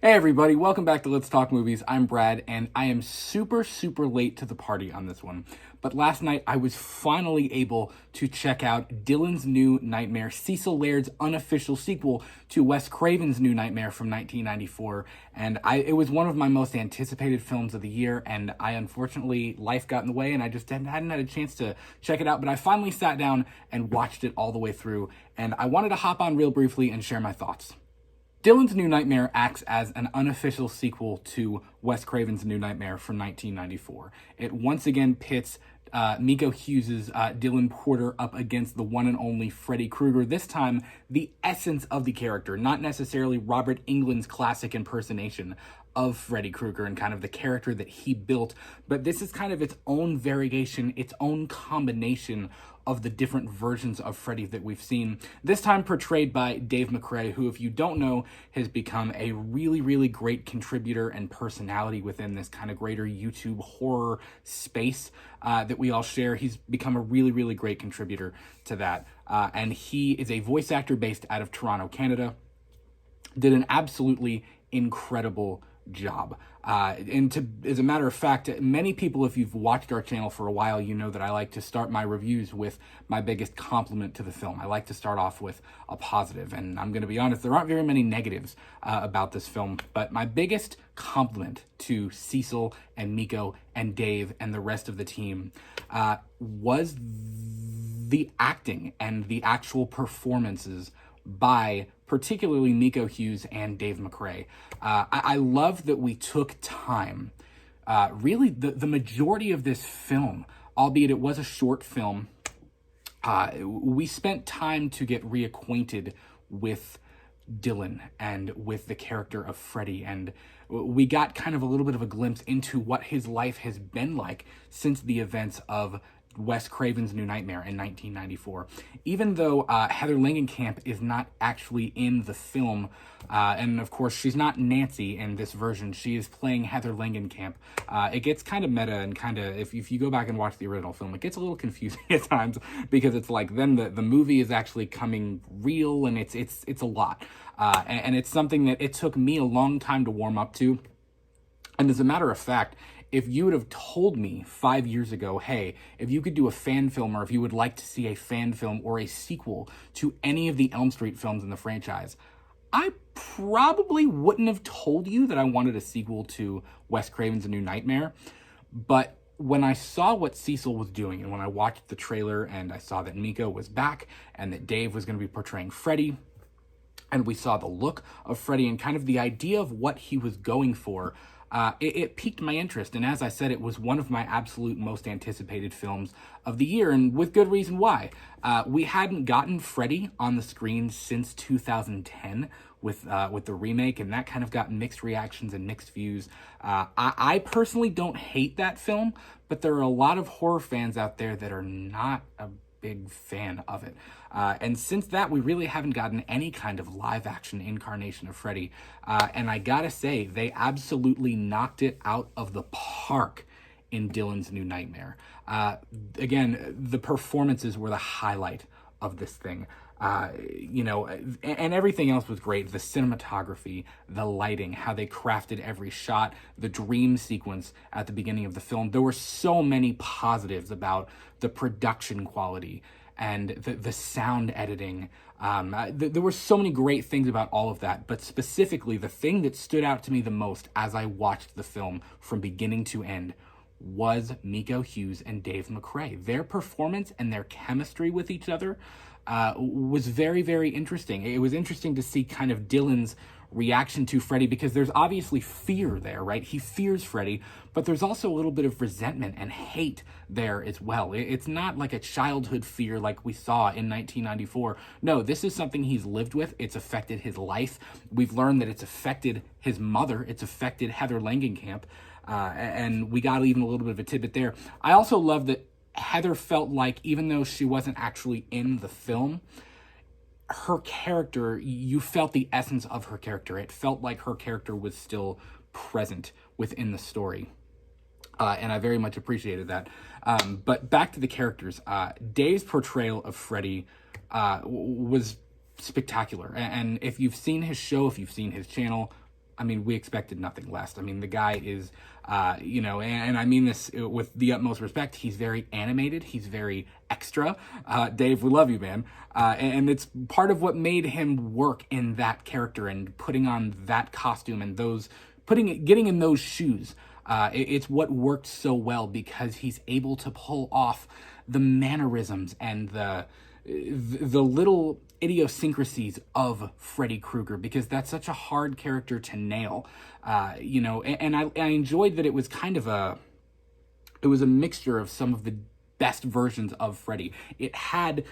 Hey everybody, welcome back to Let's Talk Movies. I'm Brad, and I am super late to the party on this one. But last night, I was finally able to check out Dylan's New Nightmare, Cecil Laird's unofficial sequel to Wes Craven's New Nightmare from 1994. And it was one of my most anticipated films of the year, and unfortunately, life got in the way, and I just hadn't had a chance to check it out. But I finally sat down and watched it all the way through, and I wanted to hop on real briefly and share my thoughts. Dylan's New Nightmare acts as an unofficial sequel to Wes Craven's New Nightmare from 1994. It once again pits Miko Hughes' Dylan Porter up against the one and only Freddy Krueger, this time the essence of the character, not necessarily Robert Englund's classic impersonation of Freddy Krueger and kind of the character that he built, but this is kind of its own variation, its own combination of the different versions of Freddy that we've seen, this time portrayed by Dave McRae, who, if you don't know, has become a really great contributor and personality within this kind of greater YouTube horror space that we all share. He's become a really great contributor to that. And he is a voice actor based out of Toronto, Canada. Did an absolutely incredible job. As a matter of fact, many people, if you've watched our channel for a while, you know that I like to start my reviews with my biggest compliment to the film. I like to start off with a positive, and I'm going to be honest, there aren't very many negatives about this film, but my biggest compliment to Cecil and Miko and Dave and the rest of the team was the acting and the actual performances by particularly Miko Hughes and Dave McRae. I love that we took time. Really, the majority of this film, albeit it was a short film, we spent time to get reacquainted with Dylan and with the character of Freddy, and we got kind of a little bit of a glimpse into what his life has been like since the events of Wes Craven's New Nightmare in 1994. Even though Heather Langenkamp is not actually in the film, and of course she's not Nancy in this version, she is playing Heather Langenkamp. It gets kind of meta and kind of, if you go back and watch the original film, it gets a little confusing at times because it's like then the movie is actually coming real, and it's a lot. And it's something that it took me a long time to warm up to. And as a matter of fact, if you would have told me 5 years ago, hey, if you could do a fan film, or if you would like to see a fan film or a sequel to any of the Elm Street films in the franchise, I probably wouldn't have told you that I wanted a sequel to Wes Craven's A New Nightmare. But when I saw what Cecil was doing, and when I watched the trailer and I saw that Miko was back and that Dave was going to be portraying Freddy, and we saw the look of Freddy and kind of the idea of what he was going for, it piqued my interest. And as I said, it was one of my absolute most anticipated films of the year, and with good reason why. We hadn't gotten Freddy on the screen since 2010 with the remake, and that kind of got mixed reactions and mixed views. I personally don't hate that film, but there are a lot of horror fans out there that are not a big fan of it. And since that, we really haven't gotten any kind of live action incarnation of Freddy. And I gotta say, they absolutely knocked it out of the park in Dylan's New Nightmare. Again, the performances were the highlight of this thing. And everything else was great. The cinematography, the lighting, how they crafted every shot, the dream sequence at the beginning of the film. There were so many positives about the production quality and the sound editing. There were so many great things about all of that, but specifically the thing that stood out to me the most as I watched the film from beginning to end was Miko Hughes and Dave McRae. Their performance and their chemistry with each other was very interesting. It was interesting to see kind of Dylan's reaction to Freddy, because there's obviously fear there, right? He fears Freddy, but there's also a little bit of resentment and hate there as well. It's not like a childhood fear like we saw in 1994. No, this is something he's lived with. It's affected his life. We've learned that it's affected his mother. It's affected Heather Langenkamp. And we got even a little bit of a tidbit there. I also love that Heather felt like, even though she wasn't actually in the film, her character, you felt the essence of her character. It felt like her character was still present within the story. And I very much appreciated that. But back to the characters. Dave's portrayal of Freddy was spectacular. And if you've seen his show, if you've seen his channel, I mean, we expected nothing less. I mean, the guy is, and I mean this with the utmost respect, he's very animated. He's very extra. Dave, we love you, man. And it's part of what made him work in that character and putting on that costume and getting in those shoes. It's what worked so well because he's able to pull off the mannerisms and the little idiosyncrasies of Freddy Krueger, because that's such a hard character to nail. And I enjoyed that it was it was a mixture of some of the best versions of Freddy. It had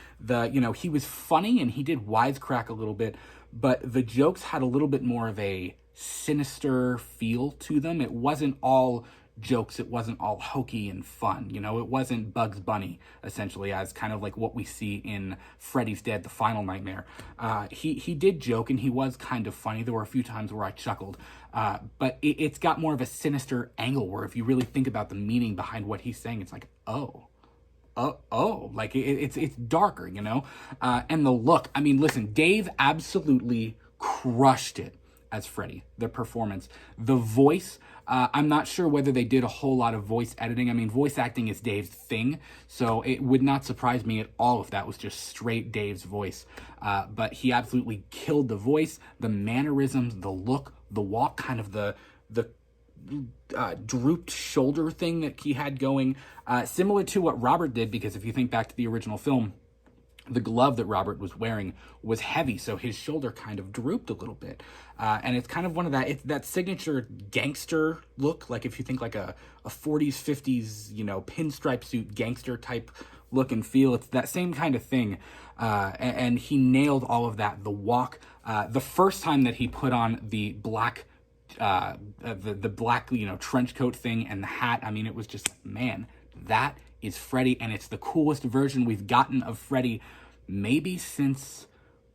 he was funny and he did wisecrack a little bit, but the jokes had a little bit more of a sinister feel to them. It wasn't all jokes, it wasn't all hokey and fun. It wasn't Bugs Bunny, essentially, as kind of like what we see in Freddy's Dead, the final nightmare. He did joke and he was kind of funny. There were a few times where I chuckled, but it's got more of a sinister angle where if you really think about the meaning behind what he's saying, it's like, like it's darker, and the look. I mean, listen, Dave absolutely crushed it as Freddy. The performance, the voice. I'm not sure whether they did a whole lot of voice editing. I mean, voice acting is Dave's thing, so it would not surprise me at all if that was just straight Dave's voice. But he absolutely killed the voice, the mannerisms, the look, the walk, kind of the drooped shoulder thing that he had going, similar to what Robert did, because if you think back to the original film, the glove that Robert was wearing was heavy, so his shoulder kind of drooped a little bit. And it's kind of one of that signature gangster look, like if you think like a 40s, 50s, pinstripe suit gangster type look and feel, it's that same kind of thing. And he nailed all of that. The walk, the first time that he put on the black trench coat thing and the hat, I mean, it was just, man, that is Freddy, and it's the coolest version we've gotten of Freddy maybe since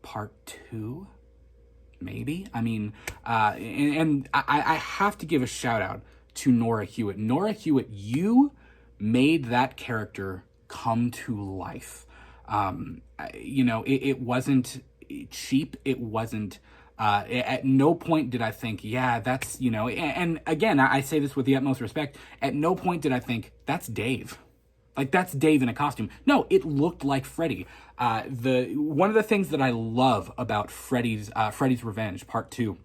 part 2, maybe. I mean, and I have to give a shout out to Nora Hewitt. Nora Hewitt, you made that character come to life. It wasn't cheap. It wasn't, at no point did I think, yeah, that's, and again, I say this with the utmost respect, at no point did I think, that's Dave. Like, that's Dave in a costume. No, it looked like Freddy. One of the things that I love about Freddy's Revenge Part 2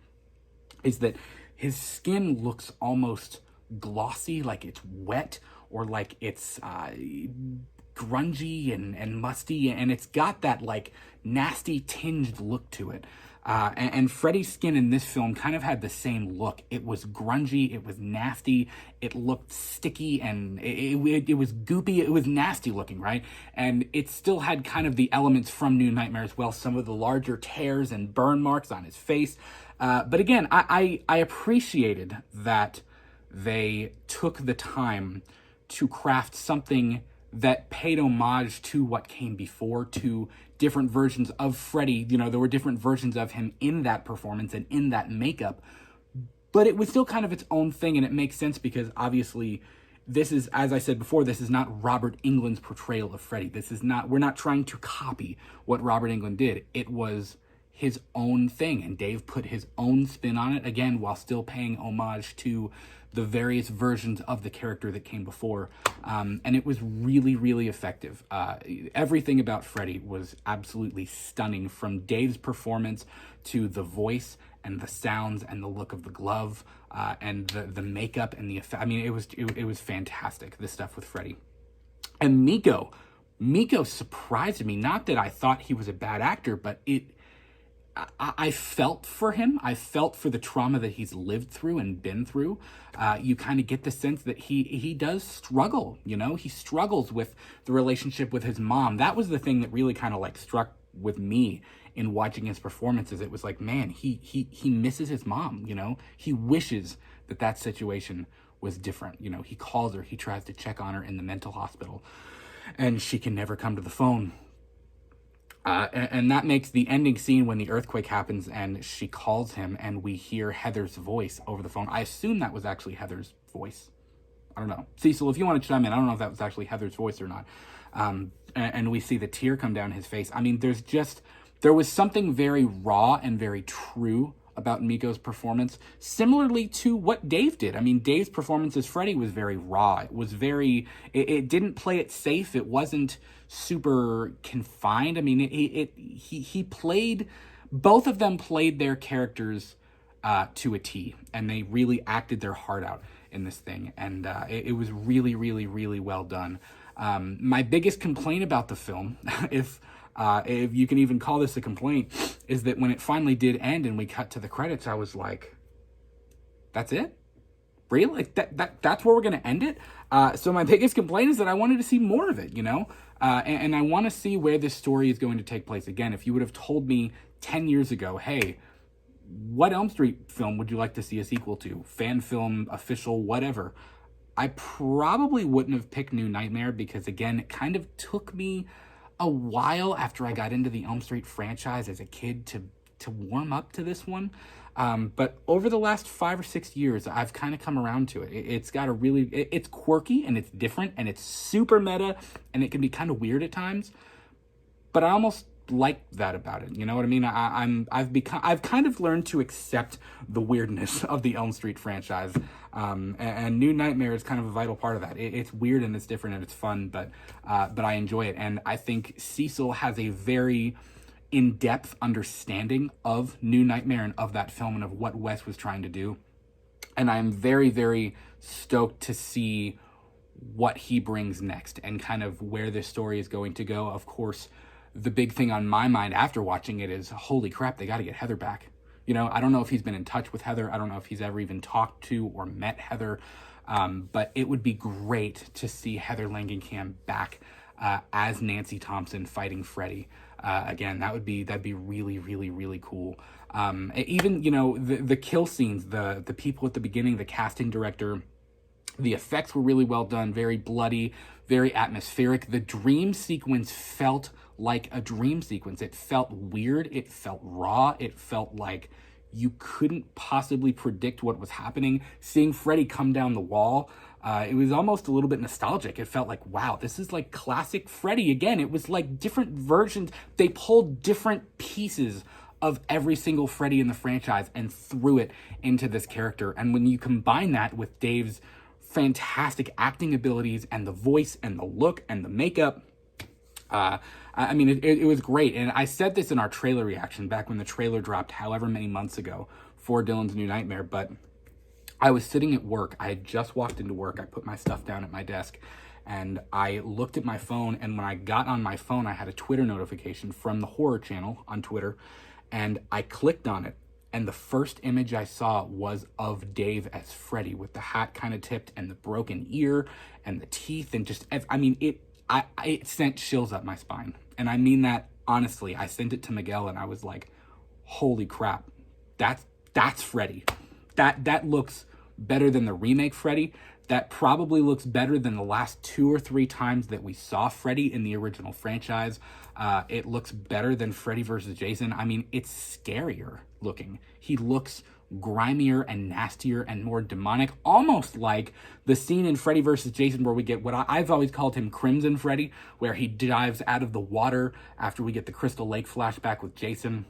is that his skin looks almost glossy, like it's wet, or like it's grungy and musty, and it's got that like nasty tinged look to it. And Freddy's skin in this film kind of had the same look. It was grungy, it was nasty, it looked sticky, and it was goopy, it was nasty looking, right? And it still had kind of the elements from New Nightmare as well, some of the larger tears and burn marks on his face. But again, I appreciated that they took the time to craft something that paid homage to what came before, to different versions of Freddy. There were different versions of him in that performance and in that makeup, but it was still kind of its own thing, and it makes sense because obviously this is, as I said before, this is not Robert Englund's portrayal of Freddy. We're not trying to copy what Robert Englund did. It was his own thing, and Dave put his own spin on it, again, while still paying homage to the various versions of the character that came before. And it was really, really effective. Everything about Freddy was absolutely stunning, from Dave's performance to the voice and the sounds and the look of the glove, and the makeup and the effect. I mean, it was fantastic, this stuff with Freddy. And Miko surprised me. Not that I thought he was a bad actor, but I felt for him. I felt for the trauma that he's lived through and been through. You kind of get the sense that he does struggle, he struggles with the relationship with his mom. That was the thing that really kind of like struck with me in watching his performances. It was like, man, he misses his mom, he wishes that situation was different. He calls her, he tries to check on her in the mental hospital, and she can never come to the phone. And that makes the ending scene when the earthquake happens and she calls him and we hear Heather's voice over the phone. I assume that was actually Heather's voice. I don't know. Cecil, if you want to chime in, I don't know if that was actually Heather's voice or not. And we see the tear come down his face. I mean, there was something very raw and very true about Miko's performance, similarly to what Dave did. I mean, Dave's performance as Freddy was very raw. It was it didn't play it safe. It wasn't super confined. I mean, he played, both of them played their characters to a T, and they really acted their heart out in this thing, and it was really, really, really well done. My biggest complaint about the film, if you can even call this a complaint, is that when it finally did end and we cut to the credits, I was like, that's it? Really? Like that's where we're going to end it? So my biggest complaint is that I wanted to see more of it, you know? And I want to see where this story is going to take place. Again, if you would have told me 10 years ago, hey, what Elm Street film would you like to see a sequel to? Fan film, official, whatever. I probably wouldn't have picked New Nightmare because, again, it kind of took me a while after I got into the Elm Street franchise as a kid to warm up to this one. But over the last 5 or 6 years, I've kind of come around to it. It's got a really, it's quirky and it's different and it's super meta and it can be kind of weird at times. But I almost like that about it. You know what I mean? I've kind of learned to accept the weirdness of the Elm Street franchise. And New Nightmare is kind of a vital part of that. It's weird and it's different and it's fun, but I enjoy it. And I think Cecil has a very in-depth understanding of New Nightmare and of that film and of what Wes was trying to do. And I'm very, very stoked to see what he brings next and kind of where this story is going to go. Of course, the big thing on my mind after watching it is, holy crap, they got to get Heather back. You know, I don't know if he's been in touch with Heather. I don't know if he's ever even talked to or met Heather. But it would be great to see Heather Langenkamp back as Nancy Thompson fighting Freddy. Again, that'd be really, really, really cool. Even, you know, the kill scenes, the people at the beginning, the casting director, the effects were really well done, very bloody, very atmospheric. The dream sequence felt like a dream sequence. It felt weird. It felt raw. It felt like you couldn't possibly predict what was happening. Seeing Freddy come down the wall, it was almost a little bit nostalgic. It felt like, wow, this is like classic Freddy again. It was like different versions. They pulled different pieces of every single Freddy in the franchise and threw it into this character. And when you combine that with Dave's fantastic acting abilities and the voice and the look and the makeup, I mean, it was great. And I said this in our trailer reaction back when the trailer dropped however many months ago for Dylan's New Nightmare, but I was sitting at work. I had just walked into work. I put my stuff down at my desk and I looked at my phone, and when I got on my phone, I had a Twitter notification from the horror channel on Twitter, and I clicked on it. And the first image I saw was of Dave as Freddy with the hat kind of tipped and the broken ear and the teeth and just, I mean, it sent chills up my spine. And I mean that honestly. I sent it to Miguel and I was like, holy crap, that's Freddy. That looks better than the remake Freddy. That probably looks better than the last 2 or 3 times that we saw Freddy in the original franchise. It looks better than Freddy vs. Jason. I mean, it's scarier looking. He looks grimier and nastier and more demonic, almost like the scene in Freddy vs. Jason where we get what I've always called him Crimson Freddy, where he dives out of the water after we get the Crystal Lake flashback with Jason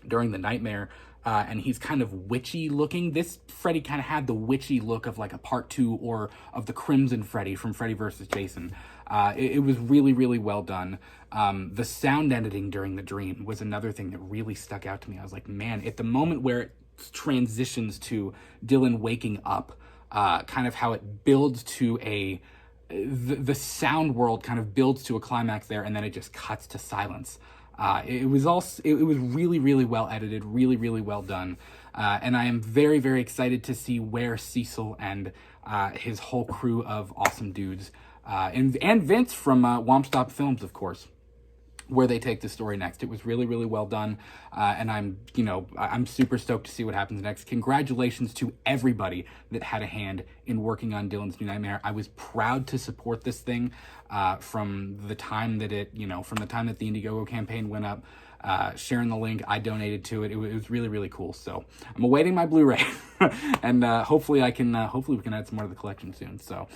during the nightmare. And he's kind of witchy looking. This Freddy kind of had the witchy look of like a part 2 or of the Crimson Freddy from Freddy vs. Jason. It was really, really well done. The sound editing during the dream was another thing that really stuck out to me. I was like, man, at the moment where it transitions to Dylan waking up, kind of how it builds to the sound world kind of builds to a climax there, and then it just cuts to silence. It was really, really well edited, really, really well done. And I am very, very excited to see where Cecil and his whole crew of awesome dudes, and Vince from Womp Stop Films, of course, where they take the story next. It was really, really well done. And I'm super stoked to see what happens next. Congratulations to everybody that had a hand in working on Dylan's New Nightmare. I was proud to support this thing from the time that the Indiegogo campaign went up. sharing the link. I donated to it. It was really, really cool. So I'm awaiting my Blu-ray, and hopefully we can add some more to the collection soon. So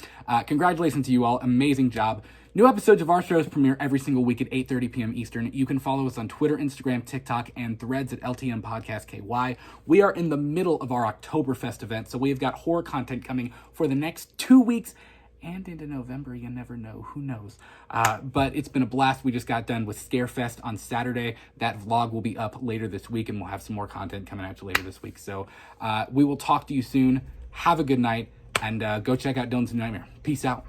congratulations to you all. Amazing job. New episodes of our shows premiere every single week at 8:30 p.m. Eastern. You can follow us on Twitter, Instagram, TikTok, and Threads at LTM Podcast KY. We are in the middle of our Oktoberfest event, so we've got horror content coming for the next 2 weeks and into November. You never know. Who knows? But it's been a blast. We just got done with Scarefest on Saturday. That vlog will be up later this week, and we'll have some more content coming out later this week. So we will talk to you soon. Have a good night, and go check out Dylan's New Nightmare. Peace out.